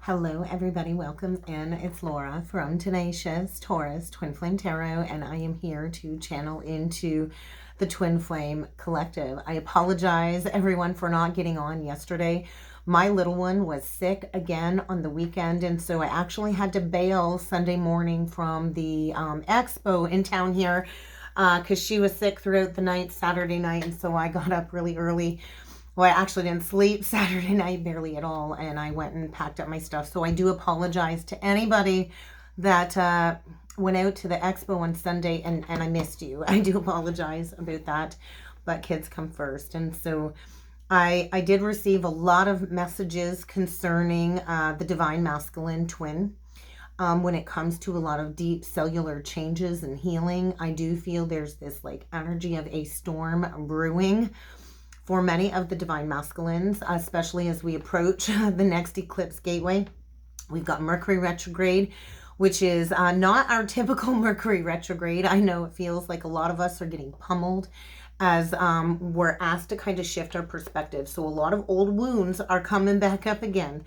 Hello everybody, welcome in. It's Laura from Tenacious Taurus Twin Flame Tarot, and I am here to channel into the Twin Flame Collective. I apologize everyone for not getting on yesterday. My little one was sick again on the weekend, and so I actually had to bail Sunday morning from the expo in town here because she was sick throughout the night, Saturday night, and so I got up really early. Well, I actually didn't sleep Saturday night, barely at all, and I went and packed up my stuff. So I do apologize to anybody that went out to the expo on Sunday and I missed you. I do apologize about that, but kids come first. And so I did receive a lot of messages concerning the Divine Masculine Twin. When it comes to a lot of deep cellular changes and healing, I do feel there's this like energy of a storm brewing for many of the Divine Masculines, especially as we approach the next eclipse gateway. We've got Mercury retrograde, which is not our typical Mercury retrograde. I know it feels like a lot of us are getting pummeled as we're asked to kind of shift our perspective. So a lot of old wounds are coming back up again,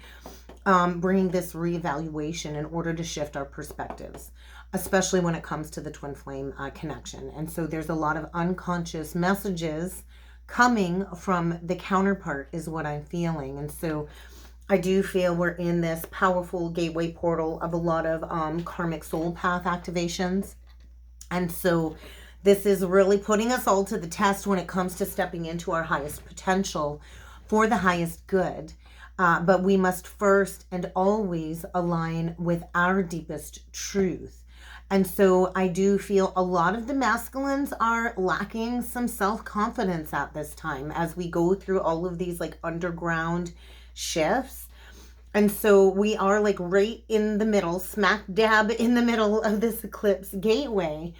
bringing this reevaluation in order to shift our perspectives, especially when it comes to the twin flame connection. And so there's a lot of unconscious messages coming from the counterpart is what I'm feeling. And so I do feel we're in this powerful gateway portal of a lot of karmic soul path activations. And so this is really putting us all to the test when it comes to stepping into our highest potential for the highest good. But we must first and always align with our deepest truth. And so I do feel a lot of the masculines are lacking some self-confidence at this time as we go through all of these like underground shifts. And so we are like right in the middle, smack dab in the middle of this eclipse gateway.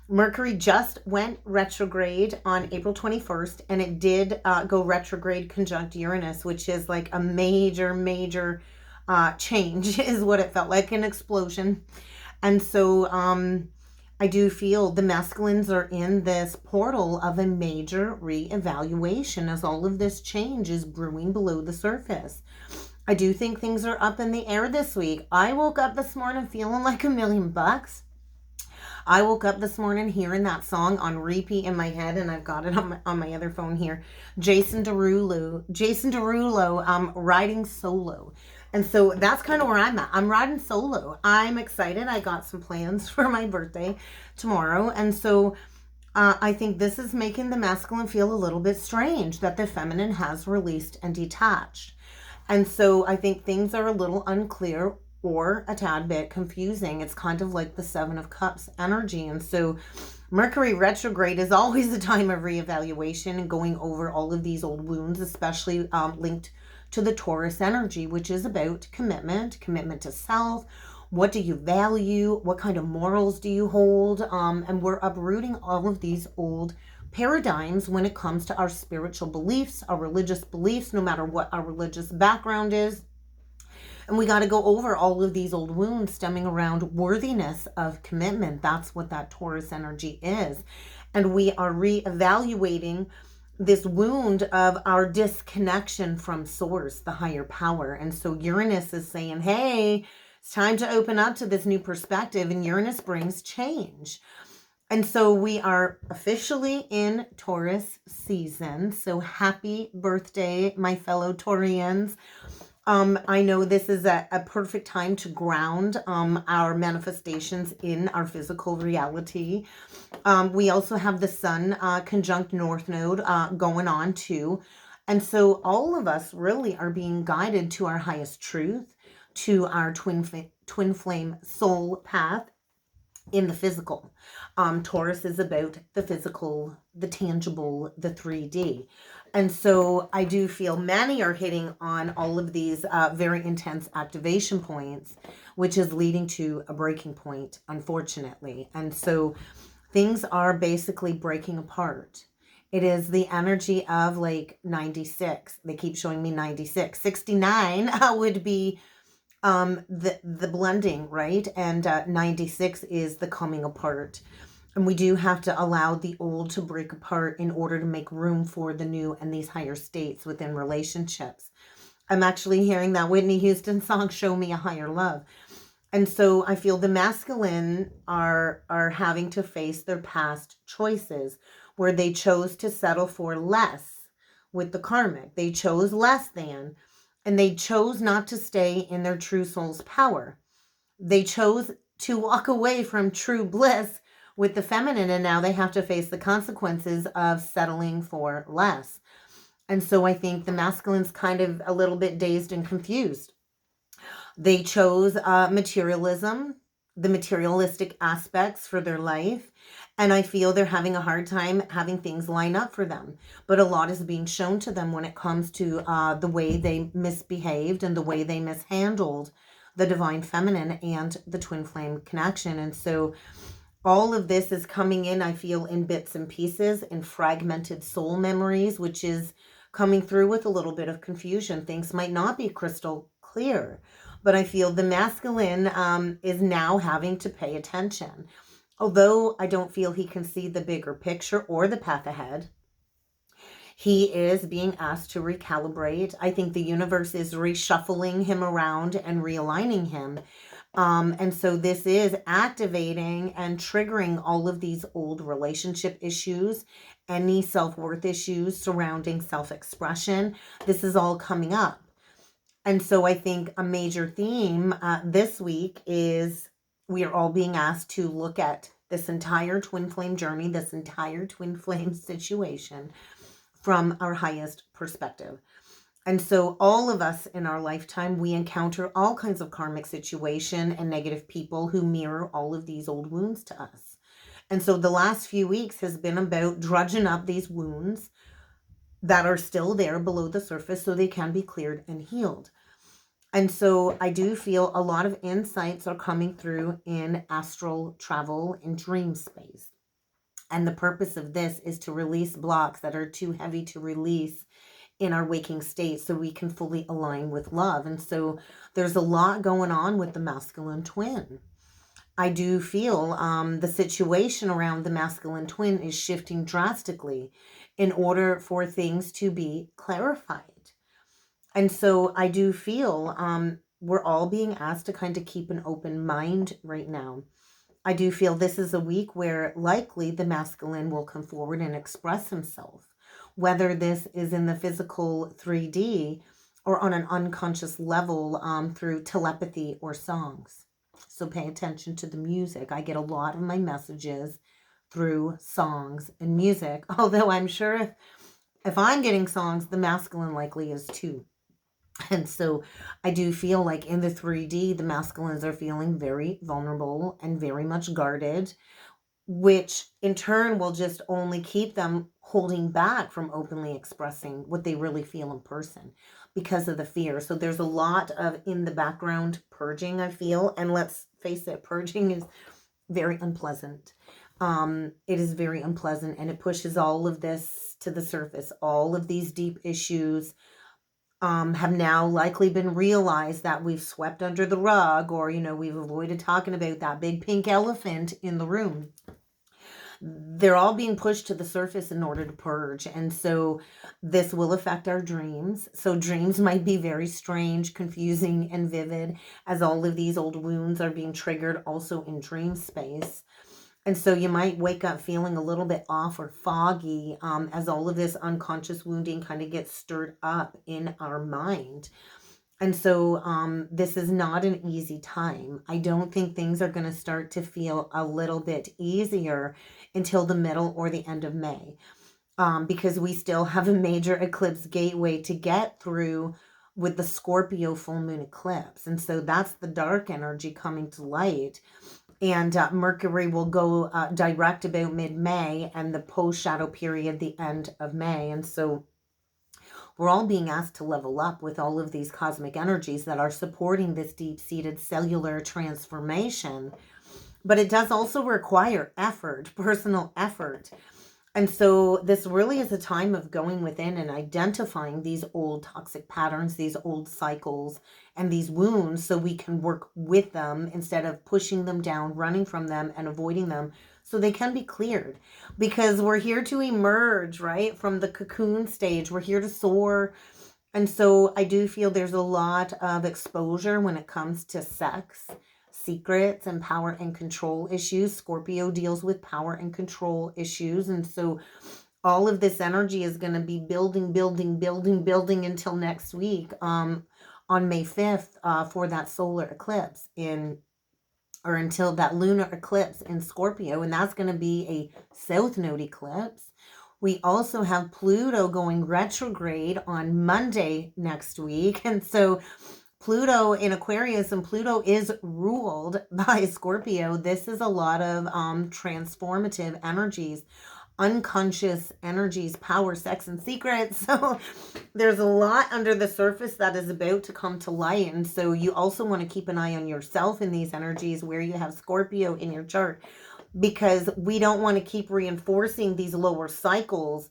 Mercury just went retrograde on April 21st, and it did go retrograde conjunct Uranus, which is like a major change is what it felt like, an explosion. And so I do feel the masculines are in this portal of a major reevaluation as all of this change is brewing below the surface. I do think things are up in the air this week. I woke up this morning feeling like $1,000,000. I woke up this morning hearing that song on repeat in my head, and I've got it on my other phone here. Jason Derulo, riding solo. And so that's kind of where I'm at. I'm riding solo. I'm excited. I got some plans for my birthday tomorrow. And so I think this is making the masculine feel a little bit strange that the feminine has released and detached. And so I think things are a little unclear or a tad bit confusing. It's kind of like the Seven of Cups energy. And so Mercury retrograde is always a time of reevaluation and going over all of these old wounds, especially linked to the Taurus energy, which is about commitment to self. What do you value? What kind of morals do you hold? And we're uprooting all of these old paradigms when it comes to our spiritual beliefs, our religious beliefs, no matter what our religious background is. And we got to go over all of these old wounds stemming around worthiness of commitment. That's what that Taurus energy is. And we are reevaluating this wound of our disconnection from source, the higher power. And so Uranus is saying, hey, it's time to open up to this new perspective, and Uranus brings change. And so we are officially in Taurus season. So happy birthday, my fellow Taurians. I know this is a perfect time to ground our manifestations in our physical reality. We also have the Sun conjunct North Node going on too. And so all of us really are being guided to our highest truth, to our twin flame soul path in the physical. Taurus is about the physical, the tangible, the 3D. And so I do feel many are hitting on all of these very intense activation points, which is leading to a breaking point, unfortunately. And so things are basically breaking apart. It is the energy of like 96. They keep showing me 96. 69 would be the blending, right? And 96 is the coming apart. And we do have to allow the old to break apart in order to make room for the new and these higher states within relationships. I'm actually hearing that Whitney Houston song, Show Me a Higher Love. And so I feel the masculine are having to face their past choices where they chose to settle for less with the karmic. They chose less than, and they chose not to stay in their true soul's power. They chose to walk away from true bliss with the feminine, and now they have to face the consequences of settling for less. And so I think the masculine's kind of a little bit dazed and confused. They chose materialism, the materialistic aspects for their life. And I feel they're having a hard time having things line up for them. But a lot is being shown to them when it comes to the way they misbehaved and the way they mishandled the divine feminine and the twin flame connection. And so all of this is coming in, I feel, in bits and pieces, in fragmented soul memories, which is coming through with a little bit of confusion. Things might not be crystal clear, but I feel the masculine is now having to pay attention. Although I don't feel he can see the bigger picture or the path ahead, he is being asked to recalibrate. I think the universe is reshuffling him around and realigning him. And so this is activating and triggering all of these old relationship issues, any self-worth issues surrounding self-expression. This is all coming up. And so I think a major theme this week is we are all being asked to look at this entire twin flame journey, this entire twin flame situation from our highest perspective. And so all of us in our lifetime, we encounter all kinds of karmic situation and negative people who mirror all of these old wounds to us. And so the last few weeks has been about drudging up these wounds that are still there below the surface so they can be cleared and healed. And so I do feel a lot of insights are coming through in astral travel and dream space. And the purpose of this is to release blocks that are too heavy to release in our waking state so we can fully align with love. And so there's a lot going on with the masculine twin. I do feel the situation around the masculine twin is shifting drastically in order for things to be clarified. And so I do feel we're all being asked to kind of keep an open mind right now. I do feel this is a week where likely the masculine will come forward and express himself, whether this is in the physical 3D or on an unconscious level through telepathy or songs. So pay attention to the music. I get a lot of my messages through songs and music, although I'm sure if I'm getting songs, the masculine likely is too. And so I do feel like in the 3D, the masculines are feeling very vulnerable and very much guarded, which in turn will just only keep them holding back from openly expressing what they really feel in person because of the fear. So there's a lot of in the background purging, I feel. And let's face it, purging is very unpleasant. It is very unpleasant, and it pushes all of this to the surface. All of these deep issues have now likely been realized that we've swept under the rug, or, we've avoided talking about that big pink elephant in the room. They're all being pushed to the surface in order to purge. And so this will affect our dreams. So dreams might be very strange, confusing, and vivid as all of these old wounds are being triggered also in dream space. And so you might wake up feeling a little bit off or foggy as all of this unconscious wounding kind of gets stirred up in our mind. And so this is not an easy time. I don't think things are going to start to feel a little bit easier until the middle or the end of May, because we still have a major eclipse gateway to get through with the Scorpio full moon eclipse. And so that's the dark energy coming to light. And Mercury will go direct about mid-May, and the post-shadow period, the end of May. And so we're all being asked to level up with all of these cosmic energies that are supporting this deep-seated cellular transformation. But it does also require effort, personal effort. And so this really is a time of going within and identifying these old toxic patterns, these old cycles, and these wounds so we can work with them instead of pushing them down, running from them, and avoiding them so they can be cleared. Because we're here to emerge, right, from the cocoon stage. We're here to soar And so I do feel there's a lot of exposure when it comes to sex, secrets, and power and control issues. Scorpio deals with power and control issues. And so all of this energy is going to be building, building, building, building until next week, on May 5th, for that solar eclipse or until that lunar eclipse in Scorpio. And that's going to be a south node eclipse. We also have Pluto going retrograde on Monday next week. And so Pluto in Aquarius, and Pluto is ruled by Scorpio. This is a lot of transformative energies, unconscious energies, power, sex, and secrets. So there's a lot under the surface that is about to come to light. And so you also want to keep an eye on yourself in these energies where you have Scorpio in your chart, because we don't want to keep reinforcing these lower cycles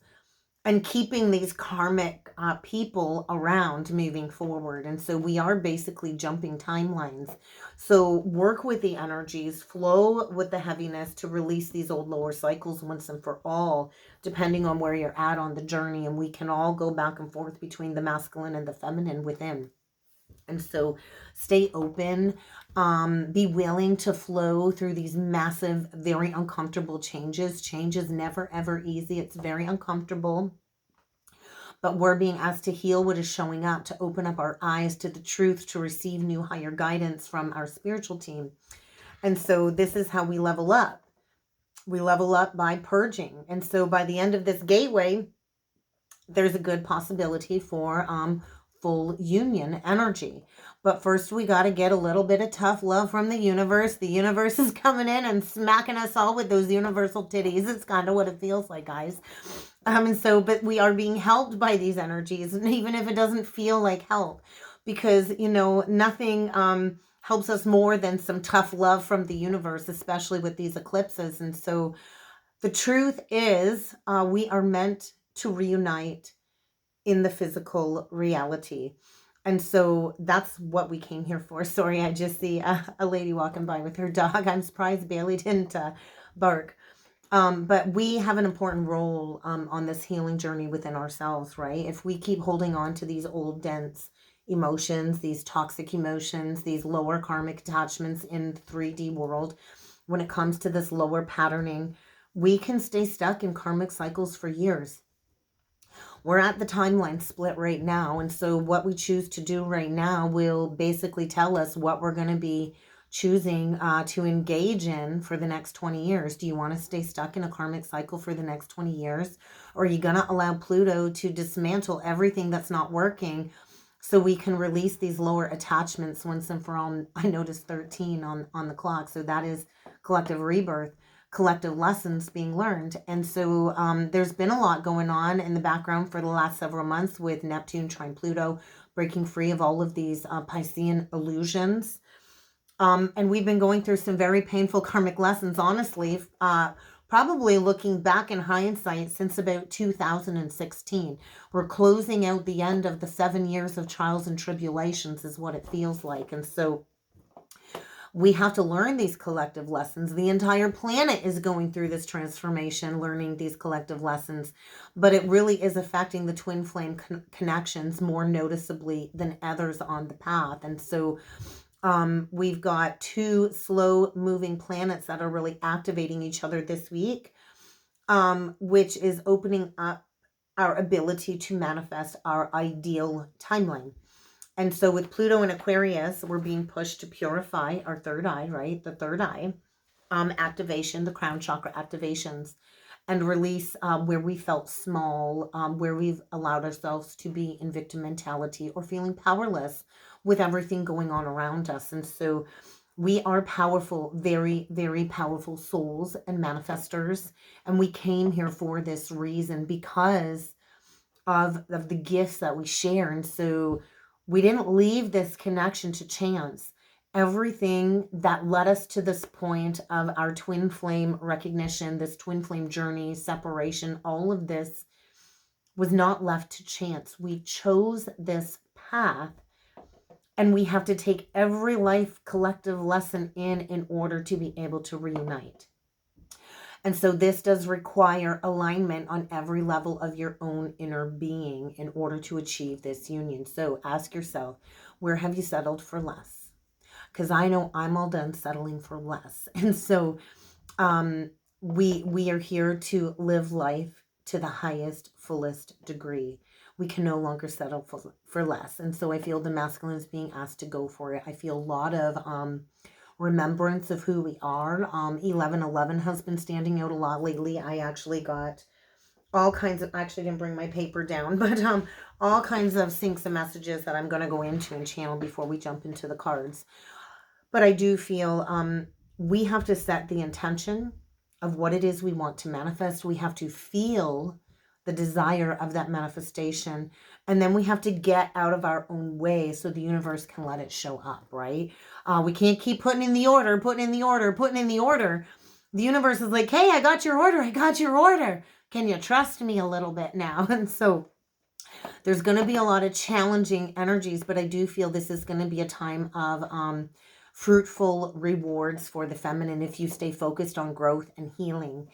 and keeping these karmic people around moving forward. And so we are basically jumping timelines. So work with the energies, flow with the heaviness to release these old lower cycles once and for all, depending on where you're at on the journey. And we can all go back and forth between the masculine and the feminine within. And so stay open, be willing to flow through these massive, very uncomfortable changes. Change is never, ever easy. It's very uncomfortable. But we're being asked to heal what is showing up, to open up our eyes to the truth, to receive new higher guidance from our spiritual team. And so this is how we level up. We level up by purging. And so by the end of this gateway, there's a good possibility for full union energy. But first we got to get a little bit of tough love from the universe. The universe is coming in and smacking us all with those universal titties. It's kind of what it feels like, guys. And so, but we are being helped by these energies, and even if it doesn't feel like help, because, you know, nothing helps us more than some tough love from the universe, especially with these eclipses. And so the truth is, we are meant to reunite in the physical reality. And so that's what we came here for. Sorry, I just see a lady walking by with her dog. I'm surprised Bailey didn't bark. But we have an important role on this healing journey within ourselves, right? If we keep holding on to these old, dense emotions, these toxic emotions, these lower karmic attachments in the 3D world, when it comes to this lower patterning, we can stay stuck in karmic cycles for years. We're at the timeline split right now. And so what we choose to do right now will basically tell us what we're going to be choosing to engage in for the next 20 years. Do you want to stay stuck in a karmic cycle for the next 20 years? Or are you going to allow Pluto to dismantle everything that's not working so we can release these lower attachments once and for all? I noticed 13 on the clock. So that is collective rebirth, collective lessons being learned. And so there's been a lot going on in the background for the last several months with Neptune trine Pluto, breaking free of all of these Piscean illusions. And we've been going through some very painful karmic lessons, honestly, probably looking back in hindsight since about 2016. We're closing out the end of the 7 years of trials and tribulations is what it feels like. And so we have to learn these collective lessons. The entire planet is going through this transformation, learning these collective lessons, but it really is affecting the twin flame connections more noticeably than others on the path. And so we've got 2 slow moving planets that are really activating each other this week, which is opening up our ability to manifest our ideal timeline. And so with Pluto in Aquarius, we're being pushed to purify our third eye, right? The third eye activation, the crown chakra activations, and release where we felt small, where we've allowed ourselves to be in victim mentality or feeling powerless with everything going on around us. And so we are powerful, very, very powerful souls and manifestors. And we came here for this reason because of the gifts that we share. And so we didn't leave this connection to chance. Everything that led us to this point of our twin flame recognition, this twin flame journey, separation, all of this was not left to chance. We chose this path, and we have to take every life collective lesson in order to be able to reunite. And so this does require alignment on every level of your own inner being in order to achieve this union. So ask yourself, where have you settled for less? Because I know I'm all done settling for less. And so we are here to live life to the highest, fullest degree. We can no longer settle for less. And so I feel the masculine is being asked to go for it. I feel a lot of remembrance of who we are. 1111 has been standing out a lot lately. I actually got all kinds of, actually didn't bring my paper down, but all kinds of syncs and messages that I'm going to go into and channel before we jump into the cards. But I do feel we have to set the intention of what it is we want to manifest. We have to feel the desire of that manifestation. And then we have to get out of our own way so the universe can let it show up, right? We can't keep putting in the order. The universe is like, hey, I got your order. Can you trust me a little bit now? And so there's going to be a lot of challenging energies, but I do feel this is going to be a time of fruitful rewards for the feminine if you stay focused on growth and healing,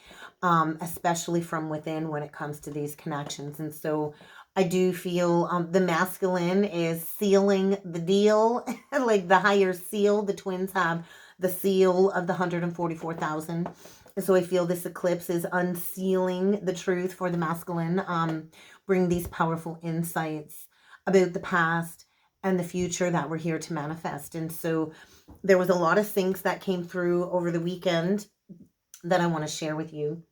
especially from within when it comes to these connections. And so I do feel the masculine is sealing the deal, like the higher seal. The twins have the seal of the 144,000. So I feel this eclipse is unsealing the truth for the masculine, bring these powerful insights about the past and the future that we're here to manifest. And so there was a lot of syncs that came through over the weekend that I want to share with you.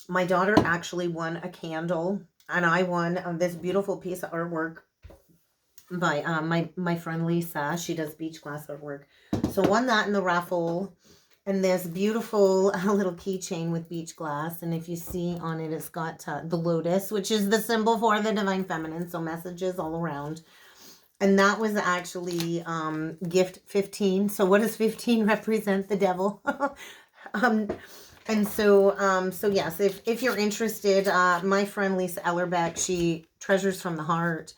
My daughter actually won a candle, and I won this beautiful piece of artwork by my friend Lisa. She does beach glass artwork. So won that in the raffle, and this beautiful little keychain with beach glass. And if you see on it, it's got the lotus, which is the symbol for the divine feminine. So messages all around. And that was actually gift 15. So what does 15 represent? The devil. And so yes, if you're interested, my friend Lisa Ellerbeck, she treasures from the heart.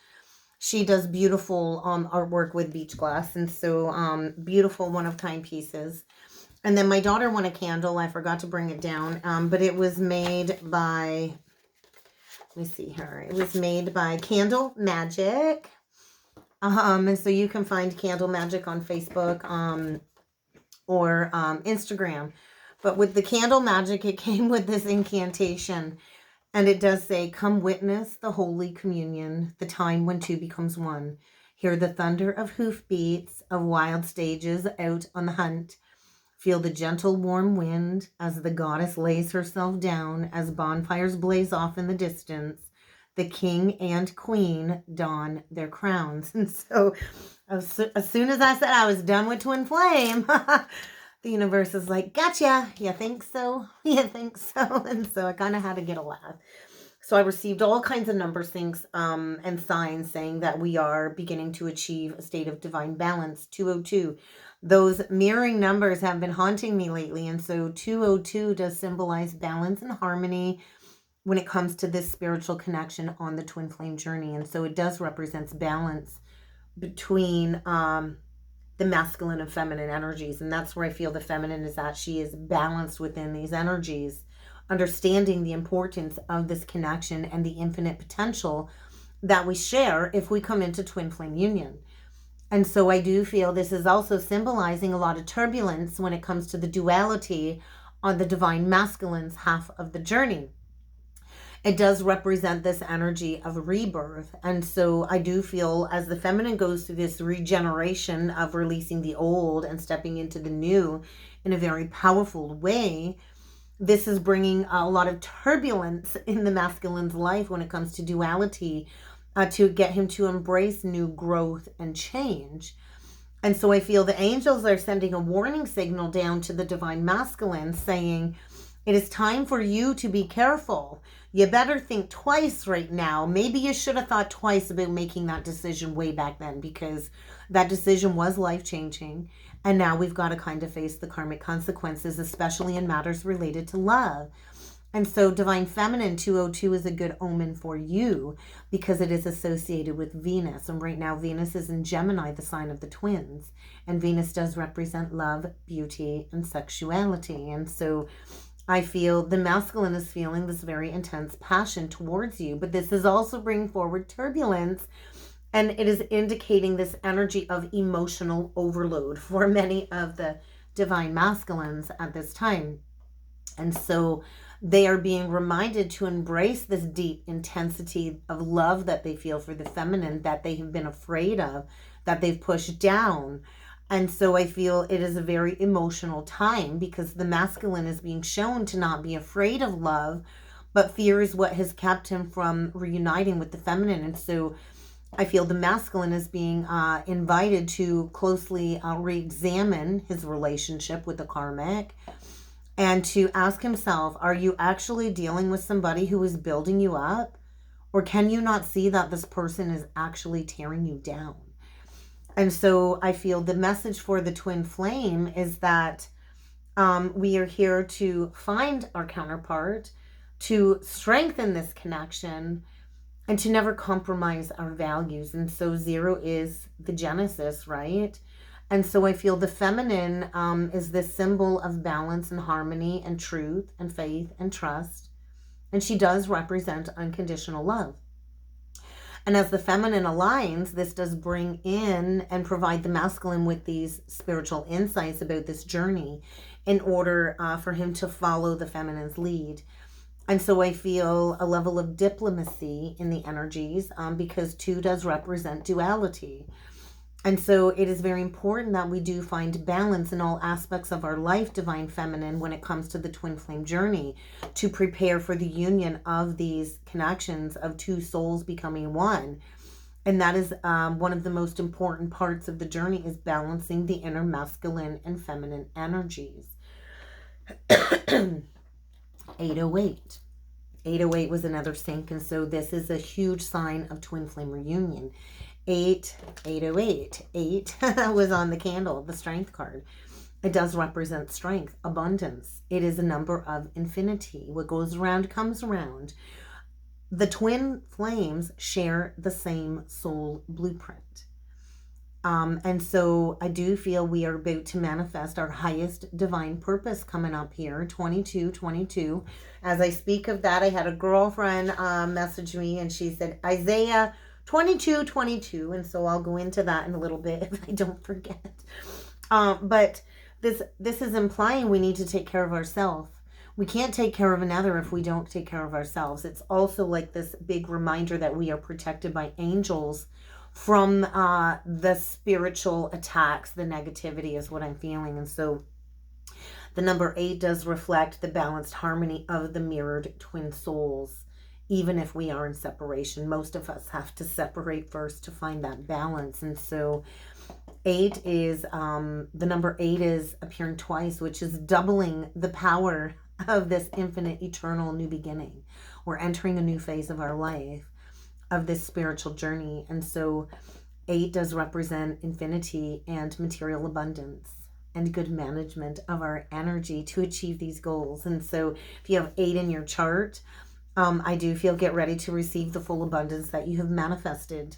She does beautiful artwork with beach glass. And so beautiful one-of-kind pieces. And then my daughter won a candle. I forgot to bring it down. But it was made by, let me see here. It was made by Candle Magic. And so you can find Candle Magic on Facebook or Instagram. But with the Candle Magic, it came with this incantation. And it does say, come witness the Holy Communion, the time when two becomes one. Hear the thunder of hoofbeats of wild stages out on the hunt. Feel the gentle warm wind as the goddess lays herself down as bonfires blaze off in the distance. The king and queen don their crowns. And so as soon as I said I was done with Twin Flame, the universe is like, gotcha. You think so? You think so? And so I kind of had to get a laugh. So I received all kinds of number syncs and signs saying that we are beginning to achieve a state of divine balance. 202. Those mirroring numbers have been haunting me lately. And so 202 does symbolize balance and harmony when it comes to this spiritual connection on the twin flame journey. And so it does represent balance between the masculine and feminine energies. And that's where I feel the feminine is at. She is balanced within these energies, understanding the importance of this connection and the infinite potential that we share if we come into twin flame union. And so I do feel this is also symbolizing a lot of turbulence when it comes to the duality on the divine masculine's half of the journey. It does represent this energy of rebirth. And so I do feel as the feminine goes through this regeneration of releasing the old and stepping into the new in a very powerful way, this is bringing a lot of turbulence in the masculine's life when it comes to duality, to get him to embrace new growth and change. And so I feel the angels are sending a warning signal down to the divine masculine saying, it is time for you to be careful. You better think twice right now. Maybe you should have thought twice about making that decision way back then, because that decision was life-changing. And now we've got to kind of face the karmic consequences, especially in matters related to love. And so divine feminine 202 is a good omen for you because it is associated with Venus. And right now Venus is in Gemini, the sign of the twins. And Venus does represent love, beauty, and sexuality. And so I feel the masculine is feeling this very intense passion towards you. But this is also bringing forward turbulence. And it is indicating this energy of emotional overload for many of the divine masculines at this time. And so they are being reminded to embrace this deep intensity of love that they feel for the feminine, that they have been afraid of, that they've pushed down. And so I feel it is a very emotional time because the masculine is being shown to not be afraid of love, but fear is what has kept him from reuniting with the feminine. And so I feel the masculine is being invited to closely re-examine his relationship with the karmic, and to ask himself, are you actually dealing with somebody who is building you up? Or can you not see that this person is actually tearing you down? And so I feel the message for the twin flame is that we are here to find our counterpart, to strengthen this connection, and to never compromise our values. And so 0 is the Genesis, right? And so I feel the feminine is this symbol of balance and harmony and truth and faith and trust. And she does represent unconditional love. And as the feminine aligns, this does bring in and provide the masculine with these spiritual insights about this journey in order for him to follow the feminine's lead. And so I feel a level of diplomacy in the energies because 2 does represent duality. And so it is very important that we do find balance in all aspects of our life, divine feminine, when it comes to the twin flame journey, to prepare for the union of these connections of 2 souls becoming one. And that is one of the most important parts of the journey, is balancing the inner masculine and feminine energies. 808. 808 was another sync, and so this is a huge sign of twin flame reunion. 808. 8 was on the candle, the strength card. It does represent strength, abundance. It is a number of infinity. What goes around comes around. The twin flames share the same soul blueprint. And so I do feel we are about to manifest our highest divine purpose coming up here, 2222. As I speak of that, I had a girlfriend message me, and she said, Isaiah 2222, and so I'll go into that in a little bit if I don't forget. But this is implying we need to take care of ourselves. We can't take care of another if we don't take care of ourselves. It's also like this big reminder that we are protected by angels from the spiritual attacks. The negativity is what I'm feeling. And so the number 8 does reflect the balanced harmony of the mirrored twin souls. Even if we are in separation, most of us have to separate first to find that balance. And so 8 is, the number 8 is appearing twice, which is doubling the power of this infinite, eternal new beginning. We're entering a new phase of our life, of this spiritual journey. And so 8 does represent infinity and material abundance and good management of our energy to achieve these goals. And so if you have 8 in your chart, I do feel get ready to receive the full abundance that you have manifested.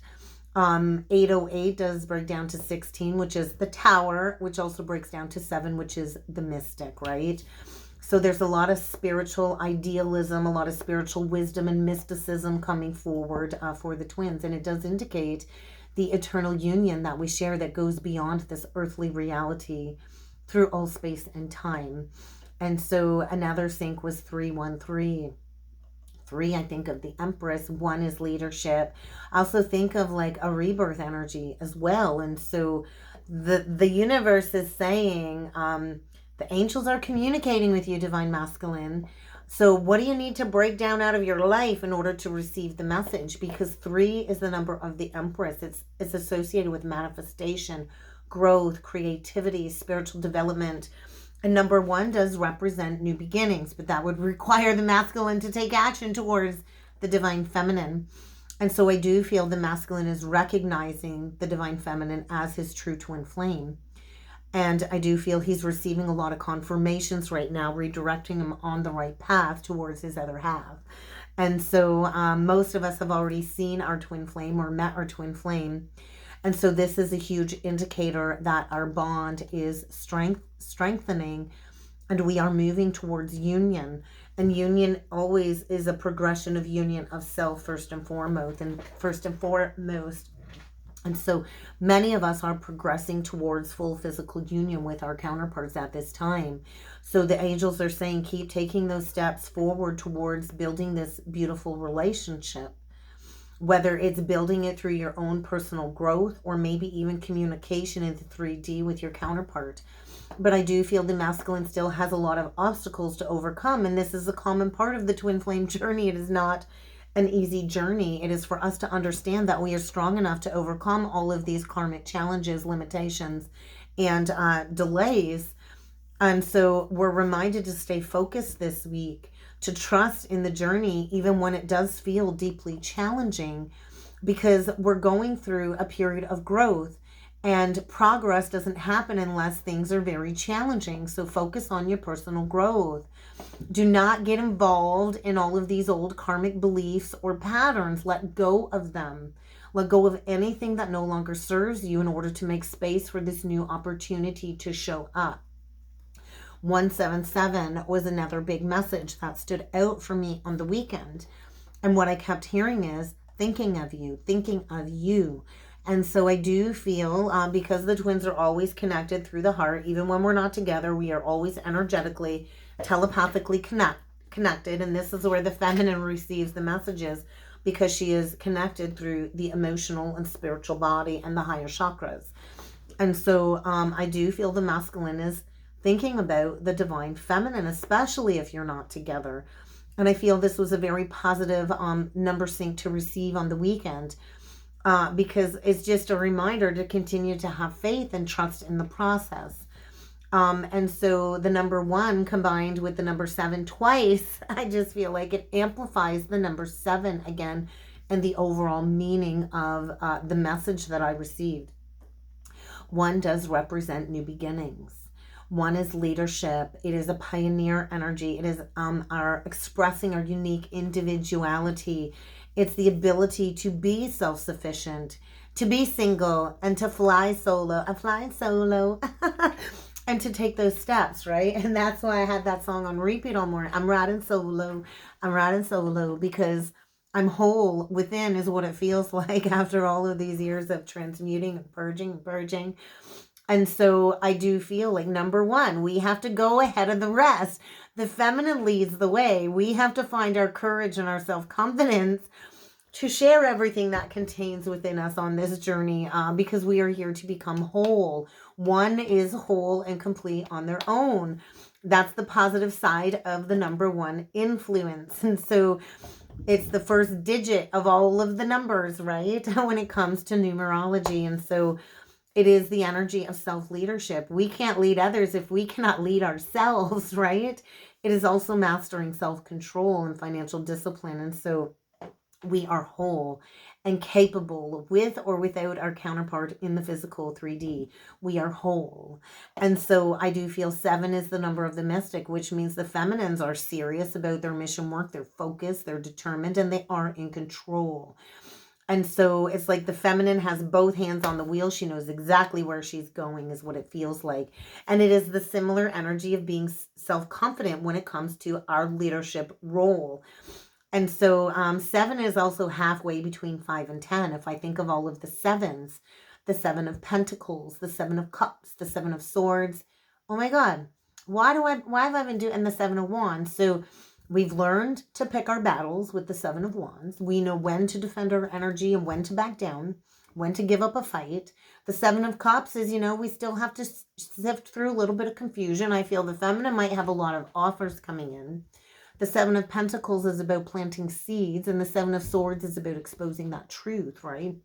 808 does break down to 16, which is the Tower, which also breaks down to 7, which is the Mystic, right? So there's a lot of spiritual idealism, a lot of spiritual wisdom and mysticism coming forward for the twins. And it does indicate the eternal union that we share that goes beyond this earthly reality through all space and time. And so another sync was 313. 3, I think of the Empress. 1 is leadership. I also think of like a rebirth energy as well. And so the universe is saying, the angels are communicating with you, divine masculine. So what do you need to break down out of your life in order to receive the message? Because 3 is the number of the Empress. It's associated with manifestation, growth, creativity, spiritual development. And number 1 does represent new beginnings, but that would require the masculine to take action towards the divine feminine. And so I do feel the masculine is recognizing the divine feminine as his true twin flame. And I do feel he's receiving a lot of confirmations right now, redirecting him on the right path towards his other half. And so most of us have already seen our twin flame or met our twin flame. And so this is a huge indicator that our bond is strengthening, and we are moving towards union. And union always is a progression of union of self first and foremost. And so many of us are progressing towards full physical union with our counterparts at this time. So the angels are saying, keep taking those steps forward towards building this beautiful relationship, whether it's building it through your own personal growth or maybe even communication into 3D with your counterpart. But I do feel the masculine still has a lot of obstacles to overcome. And this is a common part of the twin flame journey. It is not an easy journey. It is for us to understand that we are strong enough to overcome all of these karmic challenges, limitations, and delays. And so we're reminded to stay focused this week, to trust in the journey, even when it does feel deeply challenging, because we're going through a period of growth. And progress doesn't happen unless things are very challenging. So focus on your personal growth. Do not get involved in all of these old karmic beliefs or patterns. Let go of them. Let go of anything that no longer serves you in order to make space for this new opportunity to show up. 177 was another big message that stood out for me on the weekend. And what I kept hearing is thinking of you, thinking of you. And so I do feel, because the twins are always connected through the heart, even when we're not together, we are always energetically, telepathically connected. And this is where the feminine receives the messages, because she is connected through the emotional and spiritual body and the higher chakras. And so I do feel the masculine is thinking about the divine feminine, especially if you're not together. And I feel this was a very positive number sync to receive on the weekend. Because it's just a reminder to continue to have faith and trust in the process. And so the number 1 combined with the number 7 twice, I just feel like it amplifies the number 7 again and the overall meaning of the message that I received. 1 does represent new beginnings. 1 is leadership. It is a pioneer energy. It is our expressing our unique individuality. It's the ability to be self-sufficient, to be single, and to fly solo. I'm flying solo. And to take those steps, right? And that's why I had that song on repeat all morning. I'm riding solo. I'm riding solo because I'm whole within is what it feels like after all of these years of transmuting and purging. And so I do feel like number 1, we have to go ahead of the rest. The feminine leads the way. We have to find our courage and our self-confidence to share everything that contains within us on this journey, because we are here to become whole. 1 is whole and complete on their own. That's the positive side of the number 1 influence. And so it's the first digit of all of the numbers, right? When it comes to numerology. And so it is the energy of self-leadership. We can't lead others if we cannot lead ourselves, right? It is also mastering self-control and financial discipline. And so we are whole and capable with or without our counterpart in the physical 3D. We are whole. And so I do feel 7 is the number of the mystic, which means the feminines are serious about their mission work. They're focused, they're determined, and they are in control. And so it's like the feminine has both hands on the wheel. She knows exactly where she's going is what it feels like. And it is the similar energy of being self-confident when it comes to our leadership role. And so 7 is also halfway between 5 and 10. If I think of all of the 7s, the 7 of Pentacles, the 7 of Cups, the 7 of Swords. Oh my God, why have I been doing the 7 of Wands? So we've learned to pick our battles with the 7 of Wands. We know when to defend our energy and when to back down, when to give up a fight. The 7 of Cups is, we still have to sift through a little bit of confusion. I feel the feminine might have a lot of offers coming in. The 7 of Pentacles is about planting seeds, and the 7 of Swords is about exposing that truth, right?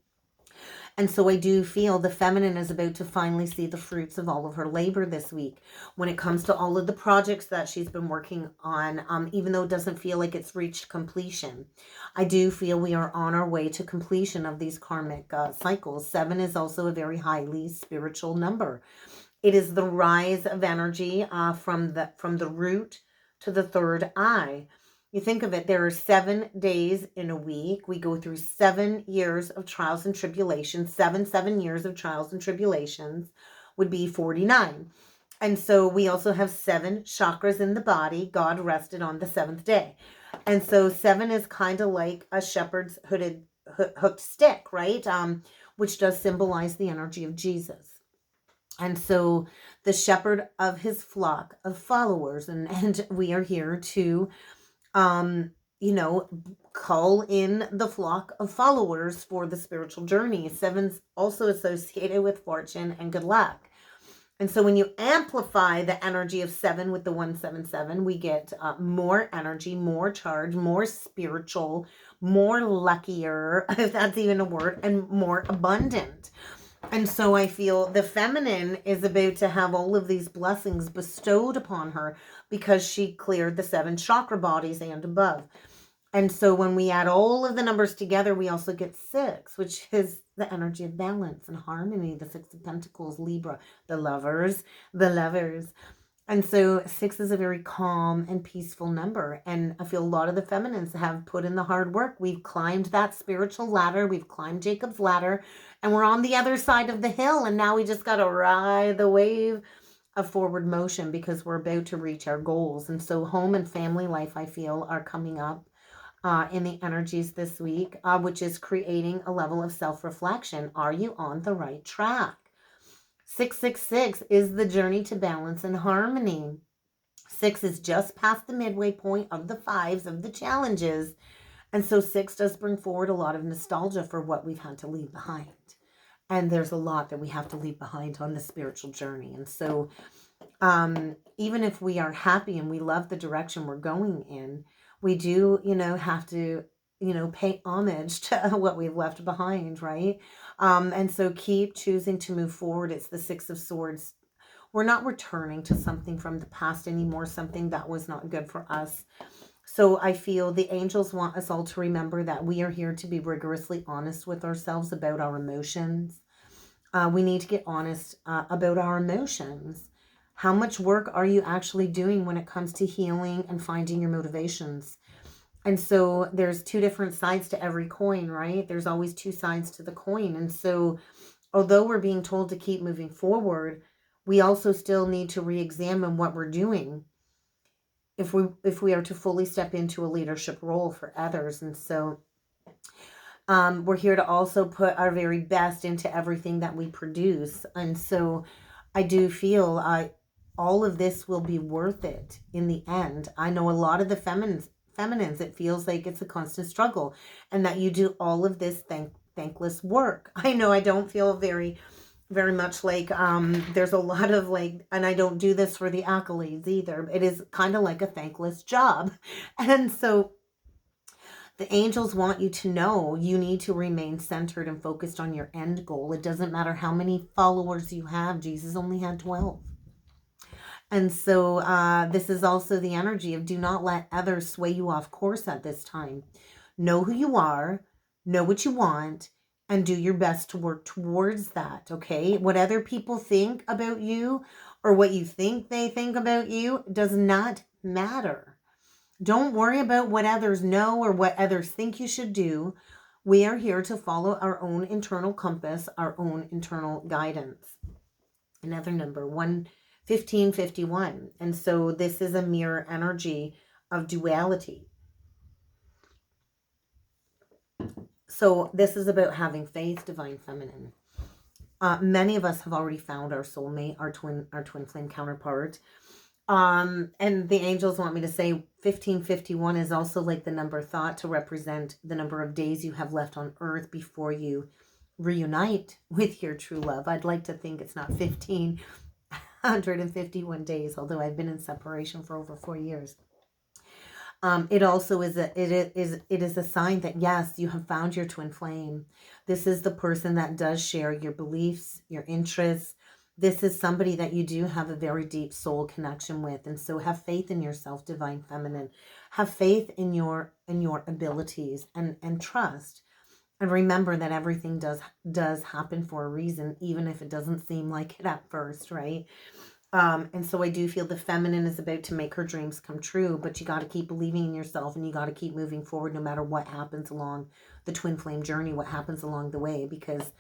And so I do feel the feminine is about to finally see the fruits of all of her labor this week when it comes to all of the projects that she's been working on, even though it doesn't feel like it's reached completion. I do feel we are on our way to completion of these karmic cycles. 7 is also a very highly spiritual number. It is the rise of energy from the root to the third eye. You think of it, there are 7 days in a week. We go through 7 years of trials and tribulations. 7 years of trials and tribulations would be 49. And so we also have 7 chakras in the body. God rested on the 7th day. And so 7 is kind of like a shepherd's hooked stick, right? Which does symbolize the energy of Jesus. And so the shepherd of his flock of followers, and we are here to, call in the flock of followers for the spiritual journey. 7's also associated with fortune and good luck. And so when you amplify the energy of 7 with the 177, we get more energy, more charge, more spiritual, more luckier, if that's even a word, and more abundant. And so I feel the feminine is about to have all of these blessings bestowed upon her because she cleared the 7 chakra bodies and above. And so when we add all of the numbers together, we also get 6, which is the energy of balance and harmony, the 6 of Pentacles, Libra, the lovers. And so 6 is a very calm and peaceful number. And I feel a lot of the feminines have put in the hard work. We've climbed that spiritual ladder. We've climbed Jacob's ladder. And we're on the other side of the hill. And now we just got to ride the wave of forward motion because we're about to reach our goals. And so home and family life, I feel, are coming up in the energies this week, which is creating a level of self-reflection. Are you on the right track? 666 is the journey to balance and harmony. 6 is just past the midway point of the 5s of the challenges. And so 6 does bring forward a lot of nostalgia for what we've had to leave behind. And there's a lot that we have to leave behind on the spiritual journey. And so even if we are happy and we love the direction we're going in, we do, have to, pay homage to what we've left behind, right? And so keep choosing to move forward. It's the 6 of Swords. We're not returning to something from the past anymore, something that was not good for us. So I feel the angels want us all to remember that we are here to be rigorously honest with ourselves about our emotions. We need to get honest about our emotions. How much work are you actually doing when it comes to healing and finding your motivations? And so there's 2 different sides to every coin, right? There's always 2 sides to the coin. And so although we're being told to keep moving forward, we also still need to re-examine what we're doing if we are to fully step into a leadership role for others. And so we're here to also put our very best into everything that we produce. And so I do feel all of this will be worth it in the end. I know a lot of the feminines, it feels like it's a constant struggle and that you do all of this thankless work. I know I don't feel very much like there's a lot of and I don't do this for the accolades either. It is kind of like a thankless job. And so the angels want you to know you need to remain centered and focused on your end goal. It doesn't matter how many followers you have. Jesus only had 12. And so this is also the energy of do not let others sway you off course at this time. Know who you are, know what you want, and do your best to work towards that, okay? What other people think about you or what you think they think about you does not matter. Don't worry about what others know or what others think you should do. We are here to follow our own internal compass, our own internal guidance. Another number, 1551. And so this is a mirror energy of duality. So this is about having faith, divine feminine. Many of us have already found our soulmate, our twin flame counterpart. And the angels want me to say 1551 is also like the number thought to represent the number of days you have left on earth before you reunite with your true love. I'd like to think it's not 151 days, although I've been in separation for over 4 years. It also is a sign that yes, you have found your twin flame. This is the person that does share your beliefs, your interests. This is somebody that you do have a very deep soul connection with. And so have faith in yourself, divine feminine. Have faith in your abilities and trust. And remember that everything does happen for a reason, even if it doesn't seem like it at first, right? And so I do feel the feminine is about to make her dreams come true, but you got to keep believing in yourself, and you got to keep moving forward no matter what happens along the twin flame journey, what happens along the way, because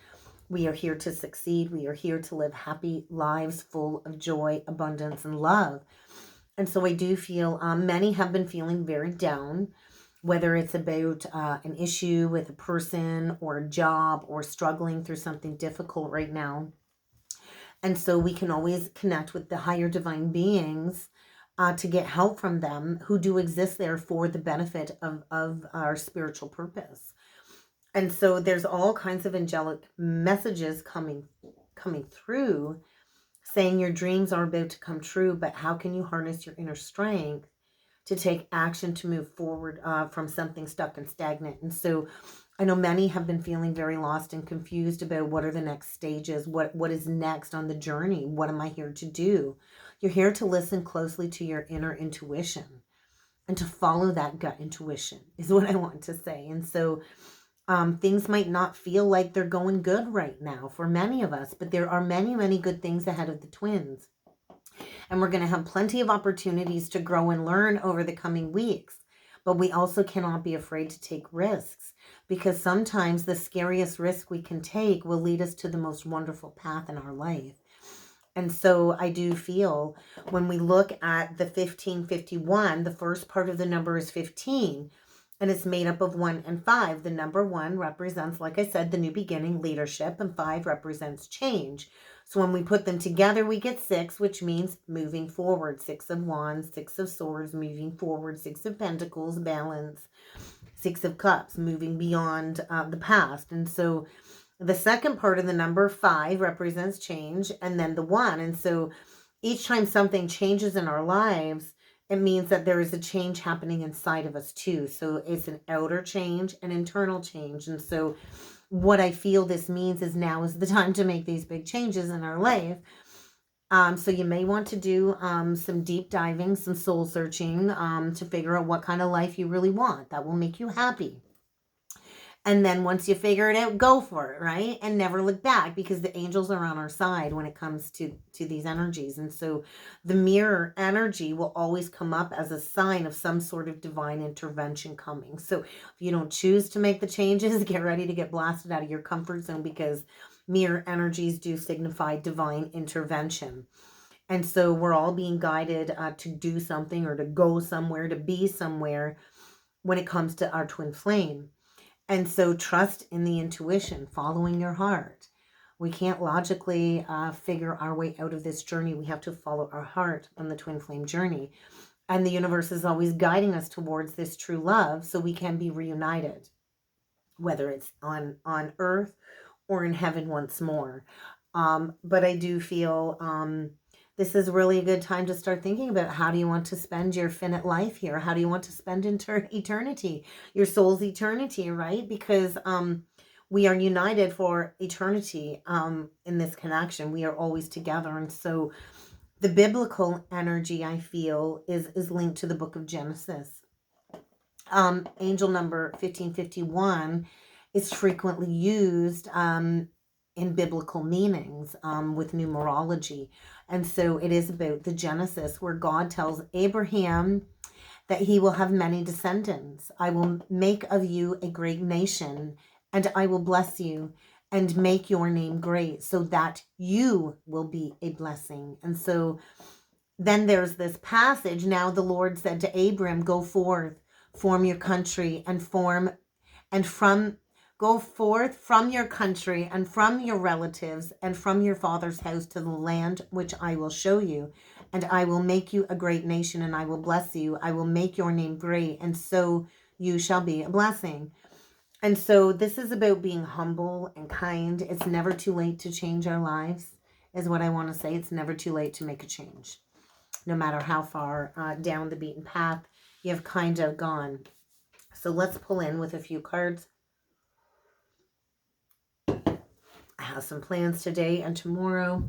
we are here to succeed. We are here to live happy lives full of joy, abundance, and love. And so I do feel many have been feeling very down, whether it's about an issue with a person or a job or struggling through something difficult right now. And so we can always connect with the higher divine beings to get help from them, who do exist there for the benefit of our spiritual purpose. And so there's all kinds of angelic messages coming through, saying your dreams are about to come true, but how can you harness your inner strength to take action to move forward from something stuck and stagnant? And so I know many have been feeling very lost and confused about what are the next stages, what is next on the journey, what am I here to do? You're here to listen closely to your inner intuition and to follow that gut intuition is what I want to say. And so things might not feel like they're going good right now for many of us, but there are many, many good things ahead of the twins. And we're going to have plenty of opportunities to grow and learn over the coming weeks. But we also cannot be afraid to take risks, because sometimes the scariest risk we can take will lead us to the most wonderful path in our life. And so I do feel when we look at the 1551, the first part of the number is 15. And it's made up of 1 and 5. The number 1 represents, like I said, the new beginning, leadership, and 5 represents change. So when we put them together, we get 6, which means moving forward. 6 of Wands, 6 of Swords, moving forward. 6 of Pentacles, balance. 6 of Cups, moving beyond the past. And so the second part of the number 5 represents change, and then the 1. And so each time something changes in our lives, it means that there is a change happening inside of us too. So it's an outer change, an internal change. And so what I feel this means is now is the time to make these big changes in our life. So you may want to do some deep diving, some soul searching to figure out what kind of life you really want that will make you happy. And then once you figure it out, go for it, right? And never look back, because the angels are on our side when it comes to these energies. And so the mirror energy will always come up as a sign of some sort of divine intervention coming. So if you don't choose to make the changes, get ready to get blasted out of your comfort zone, because mirror energies do signify divine intervention. And so we're all being guided to do something, or to go somewhere, to be somewhere when it comes to our twin flame. And so trust in the intuition, following your heart. We can't logically figure our way out of this journey. We have to follow our heart on the twin flame journey. And the universe is always guiding us towards this true love so we can be reunited, whether it's on earth or in heaven once more. But I do feel this is really a good time to start thinking about, how do you want to spend your finite life here? How do you want to spend eternity, your soul's eternity, right? Because we are united for eternity in this connection. We are always together. And so the biblical energy, I feel, is linked to the book of Genesis. Angel number 1551 is frequently used in biblical meanings with numerology. And so it is about the Genesis, where God tells Abraham that he will have many descendants. I will make of you a great nation, and I will bless you and make your name great, so that you will be a blessing. And so then there's this passage. Now the Lord said to Abram, go forth, form your country, go forth from your country and from your relatives and from your father's house to the land which I will show you. And I will make you a great nation, and I will bless you. I will make your name great, and so you shall be a blessing. And so this is about being humble and kind. It's never too late to change our lives, is what I want to say. It's never too late to make a change. No matter how far down the beaten path you've kind of gone. So let's pull in with a few cards. I have some plans today and tomorrow.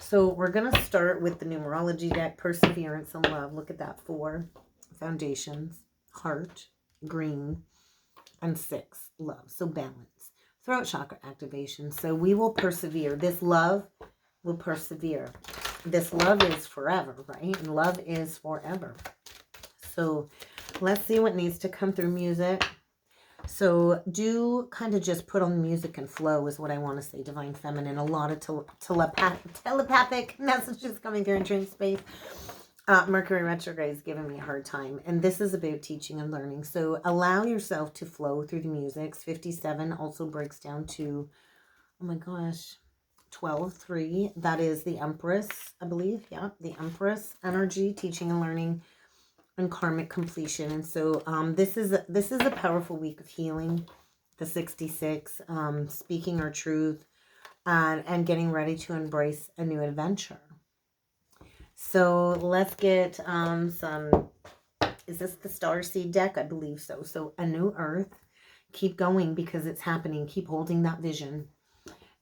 So we're going to start with the numerology deck, Perseverance and Love. Look at that. 4 foundations, heart, green, and 6, love. So balance. Throat chakra activation. So we will persevere. This love will persevere. This love is forever, right? And love is forever. So let's see what needs to come through music. So do kind of just put on music and flow is what I want to say, Divine Feminine. A lot of telepathic messages coming through in dream space. Mercury retrograde is giving me a hard time. And this is about teaching and learning. So allow yourself to flow through the music. 57 also breaks down to, oh my gosh, 12-3. That is the Empress, I believe. Yeah, the Empress energy, teaching and learning, and karmic completion. And so this is a powerful week of healing. The 66, speaking our truth, and getting ready to embrace a new adventure. So let's get some, is this the Starseed deck? I believe so. So a new earth. Keep going because it's happening. Keep holding that vision.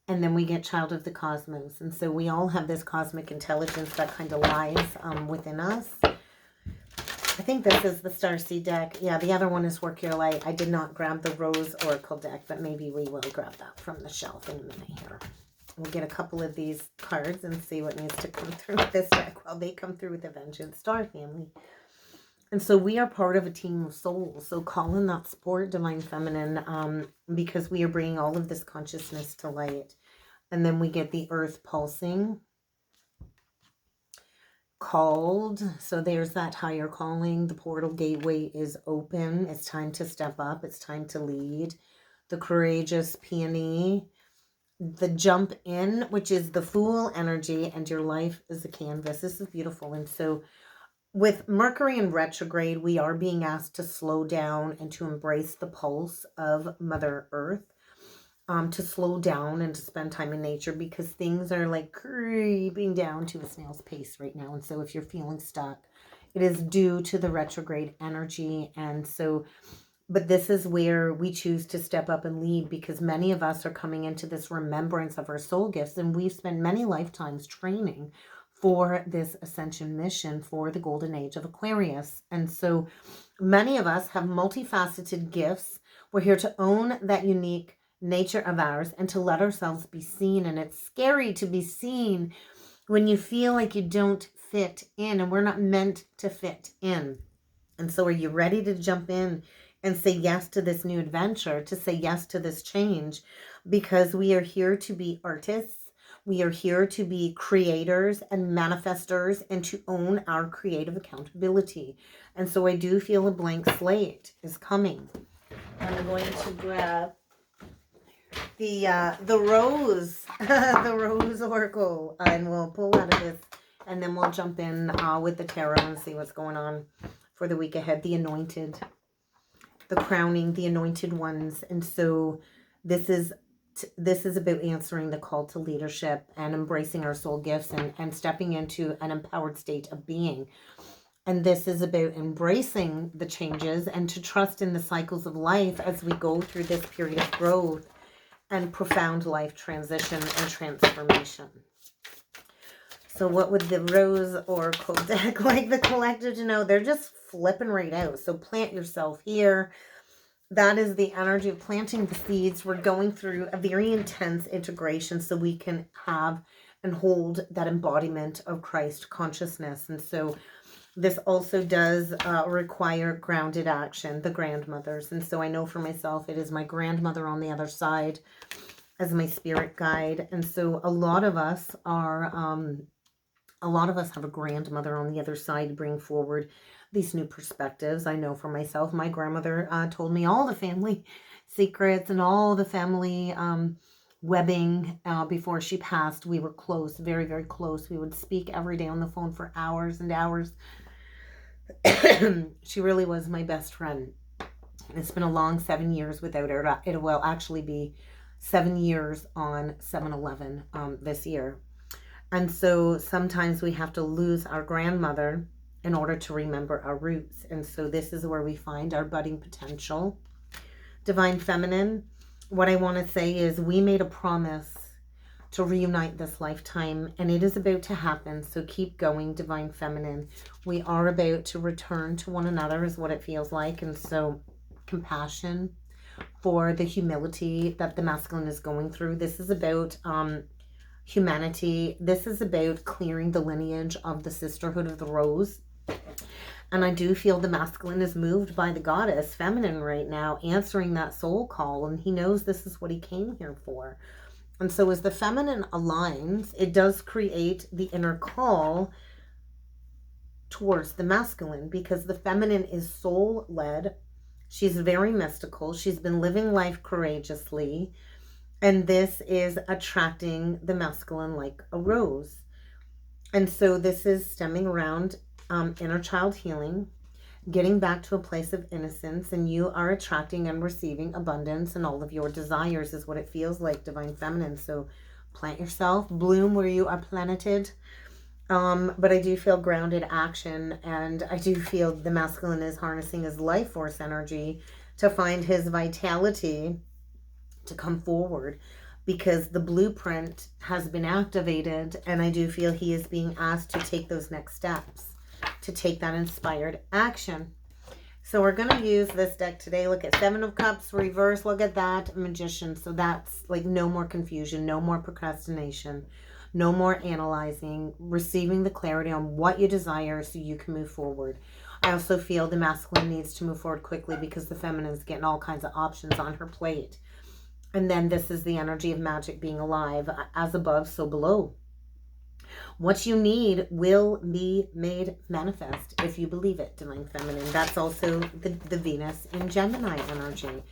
And then we get Child of the Cosmos. And so we all have this cosmic intelligence that kind of lies within us. I think this is the Starseed deck. Yeah, the other one is Work Your Light. I did not grab the Rose Oracle deck, but maybe we will grab that from the shelf in a minute here. We'll get a couple of these cards and see what needs to come through with this deck. Well, they come through with a vengeance. Star family. And so we are part of a team of souls. So call in that support, Divine Feminine, because we are bringing all of this consciousness to light. And then we get the earth pulsing. Called. So there's that higher calling. The portal gateway is open. It's time to step up. It's time to lead. The courageous peony. The jump in, which is the Fool energy, and your life is a canvas. This is beautiful. And so with Mercury in retrograde, we are being asked to slow down and to embrace the pulse of Mother Earth, to slow down and to spend time in nature, because things are like creeping down to a snail's pace right now. And so if you're feeling stuck, it is due to the retrograde energy. And so, but this is where we choose to step up and lead, because many of us are coming into this remembrance of our soul gifts, and we've spent many lifetimes training for this ascension mission for the golden age of Aquarius. And so many of us have multifaceted gifts. We're here to own that unique nature of ours and to let ourselves be seen. And it's scary to be seen when you feel like you don't fit in, and we're not meant to fit in. And so are you ready to jump in and say yes to this new adventure, to say yes to this change? Because we are here to be artists. We are here to be creators and manifestors, and to own our creative accountability. And so I do feel a blank slate is coming. I'm going to grab the Rose, the Rose Oracle, and we'll pull out of this, and then we'll jump in with the Tarot and see what's going on for the week ahead. The Anointed, the crowning, the anointed ones. And so this is about answering the call to leadership and embracing our soul gifts and stepping into an empowered state of being. And this is about embracing the changes and to trust in the cycles of life as we go through this period of growth and profound life transition and transformation. So what would the Rose Oracle deck like the collective to know? They're just flipping right out. So plant yourself here. That is the energy of planting the seeds. We're going through a very intense integration so we can have and hold that embodiment of Christ consciousness. And so this also does require grounded action, the grandmothers. And so I know for myself, it is my grandmother on the other side as my spirit guide. And so a lot of us have a grandmother on the other side to bring forward these new perspectives. I know for myself, my grandmother told me all the family secrets and all the family webbing before she passed. We were close, very, very close. We would speak every day on the phone for hours and hours. She really was my best friend. And it's been a long 7 years without her. It will actually be 7 years on 7/11 this year. And so sometimes we have to lose our grandmother in order to remember our roots. And so this is where we find our budding potential. Divine Feminine, what I want to say is we made a promise to reunite this lifetime, and it is about to happen. So keep going, Divine Feminine. We are about to return to one another is what it feels like. And so compassion, for the humility that the masculine is going through. This is about humanity. This is about clearing the lineage of the sisterhood of the rose. And I do feel the masculine is moved by the goddess feminine right now, answering that soul call. And he knows this is what he came here for. And so as the feminine aligns, it does create the inner call towards the masculine, because the feminine is soul-led. She's very mystical. She's been living life courageously. And this is attracting the masculine like a rose. And so this is stemming around inner child healing, getting back to a place of innocence, and you are attracting and receiving abundance, and all of your desires is what it feels like, divine feminine. So plant yourself, bloom where you are planted. But I do feel grounded action, and I do feel the masculine is harnessing his life force energy to find his vitality to come forward, because the blueprint has been activated, and I do feel he is being asked to take those next steps, to take that inspired action. So we're going to use this deck today. Look at Seven of Cups reverse. Look at that, Magician. So that's like no more confusion, no more procrastination, no more analyzing, receiving the clarity on what you desire so you can move forward. I also feel the masculine needs to move forward quickly, because the feminine is getting all kinds of options on her plate. And then this is the energy of magic being alive, as above, so below. What you need will be made manifest if you believe it, divine feminine. That's also the Venus in Gemini energy.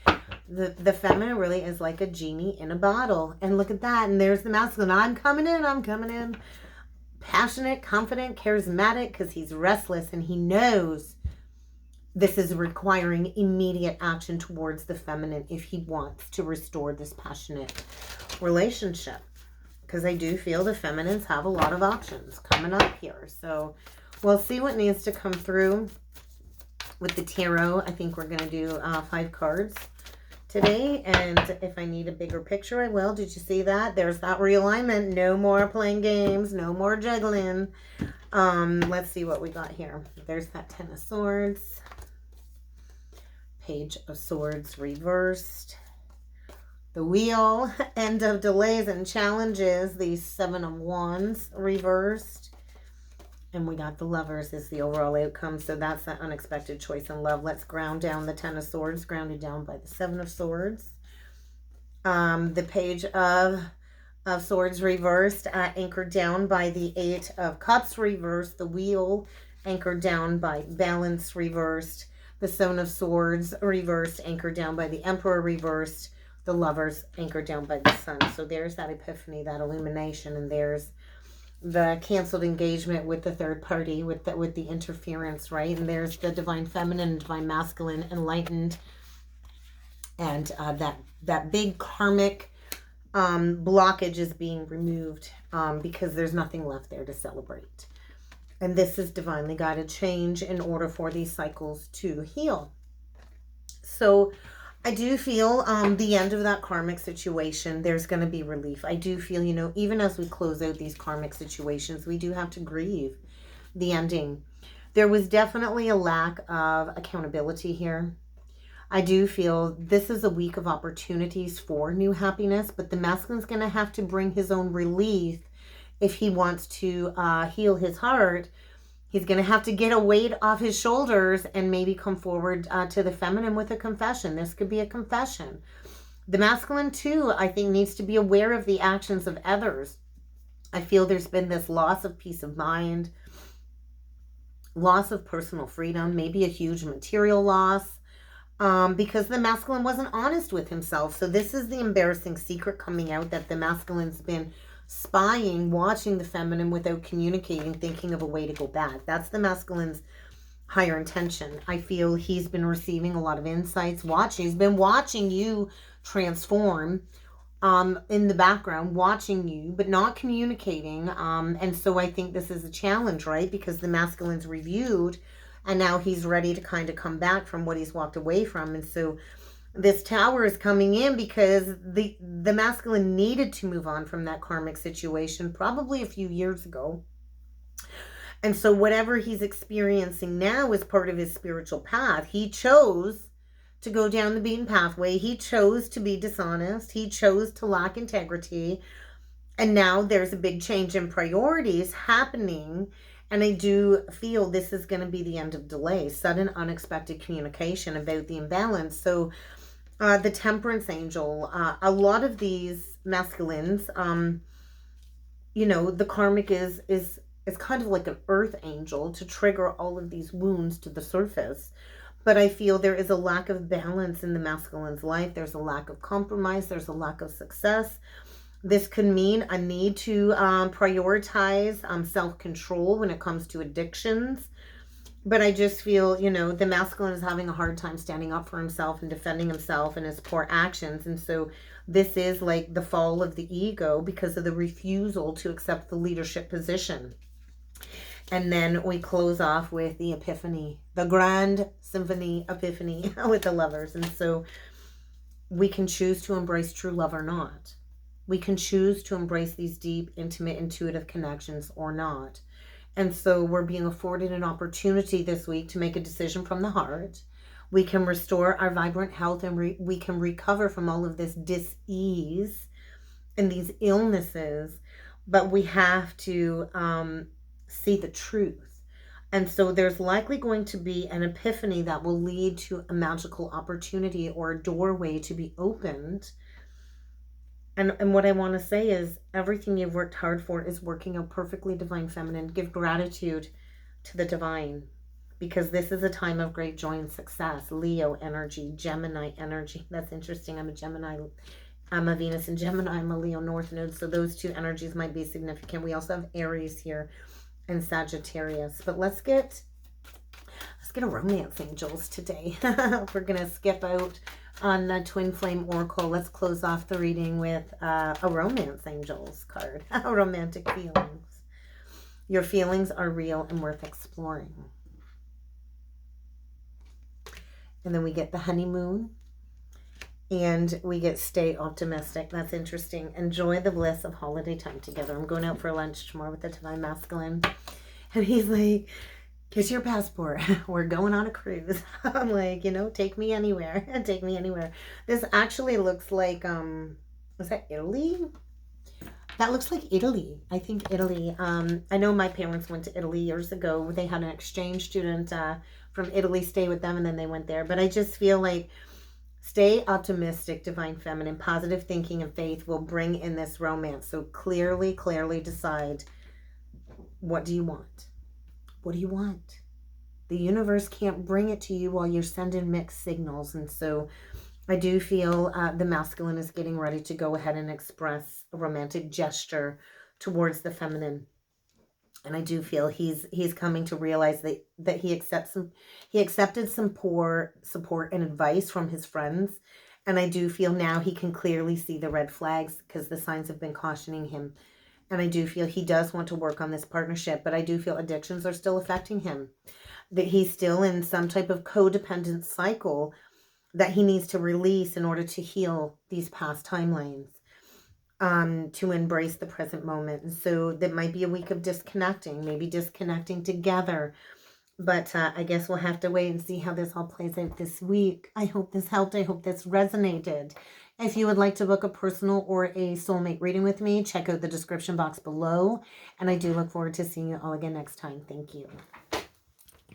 The feminine really is like a genie in a bottle. And look at that. And there's the masculine. I'm coming in. I'm coming in. Passionate, confident, charismatic, because he's restless and he knows this is requiring immediate action towards the feminine if he wants to restore this passionate relationship. Because I do feel the feminines have a lot of options coming up here. So we'll see what needs to come through with the tarot. I think we're going to do 5 cards today. And if I need a bigger picture, I will. Did you see that? There's that realignment. No more playing games. No more juggling. Let's see what we got here. There's that Ten of Swords. Page of Swords reversed. The Wheel, end of delays and challenges. The Seven of Wands reversed. And we got the Lovers as the overall outcome. So that's that unexpected choice in love. Let's ground down the Ten of Swords, grounded down by the Seven of Swords. The Page of Swords reversed, anchored down by the Eight of Cups reversed. The Wheel, anchored down by Balance reversed. The Stone of Swords reversed, anchored down by the Emperor reversed. The Lovers, anchored down by the Sun. So there's that epiphany, that illumination, and there's the canceled engagement with the third party, with the interference, right? And there's the divine feminine and divine masculine enlightened, and that big karmic blockage is being removed, because there's nothing left there to celebrate. And this is divinely guided change in order for these cycles to heal. So I do feel the end of that karmic situation, there's going to be relief. I do feel, even as we close out these karmic situations, we do have to grieve the ending. There was definitely a lack of accountability here. I do feel this is a week of opportunities for new happiness, but the masculine's going to have to bring his own relief if he wants to heal his heart. He's going to have to get a weight off his shoulders and maybe come forward to the feminine with a confession. This could be a confession. The masculine, too, I think, needs to be aware of the actions of others. I feel there's been this loss of peace of mind, loss of personal freedom, maybe a huge material loss, because the masculine wasn't honest with himself. So this is the embarrassing secret coming out, that the masculine's been spying, watching the feminine without communicating, thinking of a way to go back. That's the masculine's higher intention. I feel he's been receiving a lot of insights, he's been watching you transform in the background, watching you, but not communicating. And so I think this is a challenge, right? Because the masculine's reviewed, and now he's ready to kind of come back from what he's walked away from. And so this Tower is coming in because the masculine needed to move on from that karmic situation probably a few years ago. And so whatever he's experiencing now is part of his spiritual path. He chose to go down the beaten pathway. He chose to be dishonest. He chose to lack integrity. And now there's a big change in priorities happening. And I do feel this is going to be the end of delay, sudden, unexpected communication about the imbalance. So the temperance angel, a lot of these masculines, you know, the karmic is kind of like an earth angel to trigger all of these wounds to the surface. But I feel there is a lack of balance in the masculine's life. There's a lack of compromise. There's a lack of success. This could mean a need to prioritize self-control when it comes to addictions. But I just feel, you know, the masculine is having a hard time standing up for himself and defending himself and his poor actions. And so this is like the fall of the ego because of the refusal to accept the leadership position. And then we close off with the epiphany, the grand symphony epiphany with the lovers. And so we can choose to embrace true love or not. We can choose to embrace these deep, intimate, intuitive connections or not. And so we're being afforded an opportunity this week to make a decision from the heart. We can restore our vibrant health and we can recover from all of this dis-ease and these illnesses. But we have to see the truth. And so there's likely going to be an epiphany that will lead to a magical opportunity or a doorway to be opened. And what I want to say is everything you've worked hard for is working out perfectly, divine feminine. Give gratitude to the divine because this is a time of great joy and success. Leo energy, Gemini energy. That's interesting. I'm a Gemini. I'm a Venus in Gemini. I'm a Leo North Node. So those two energies might be significant. We also have Aries here and Sagittarius. But let's get a romance angels today. We're going to skip out on the Twin Flame Oracle. Let's close off the reading with a romance angels card. Romantic feelings. Your feelings are real and worth exploring. And then we get the honeymoon. And we get stay optimistic. That's interesting. Enjoy the bliss of holiday time together. I'm going out for lunch tomorrow with the Divine Masculine. And he's like, here's your passport. We're going on a cruise. I'm like, you know, take me anywhere. Take me anywhere. This actually looks like, is that Italy? That looks like Italy. I think Italy. I know my parents went to Italy years ago. They had an exchange student from Italy stay with them and then they went there. But I just feel like stay optimistic, divine feminine, positive thinking and faith will bring in this romance. So clearly decide, what do you want? What do you want? The universe can't bring it to you while you're sending mixed signals. And so I do feel the masculine is getting ready to go ahead and express a romantic gesture towards the feminine. And I do feel he's coming to realize that he accepted some poor support and advice from his friends. And I do feel now he can clearly see the red flags because the signs have been cautioning him. And I do feel he does want to work on this partnership, but I do feel addictions are still affecting him. That he's still in some type of codependent cycle that he needs to release in order to heal these past timelines. To embrace the present moment. And so that might be a week of disconnecting, maybe disconnecting together. But I guess we'll have to wait and see how this all plays out this week. I hope this helped. I hope this resonated. If you would like to book a personal or a soulmate reading with me, check out the description box below. And I do look forward to seeing you all again next time. Thank you.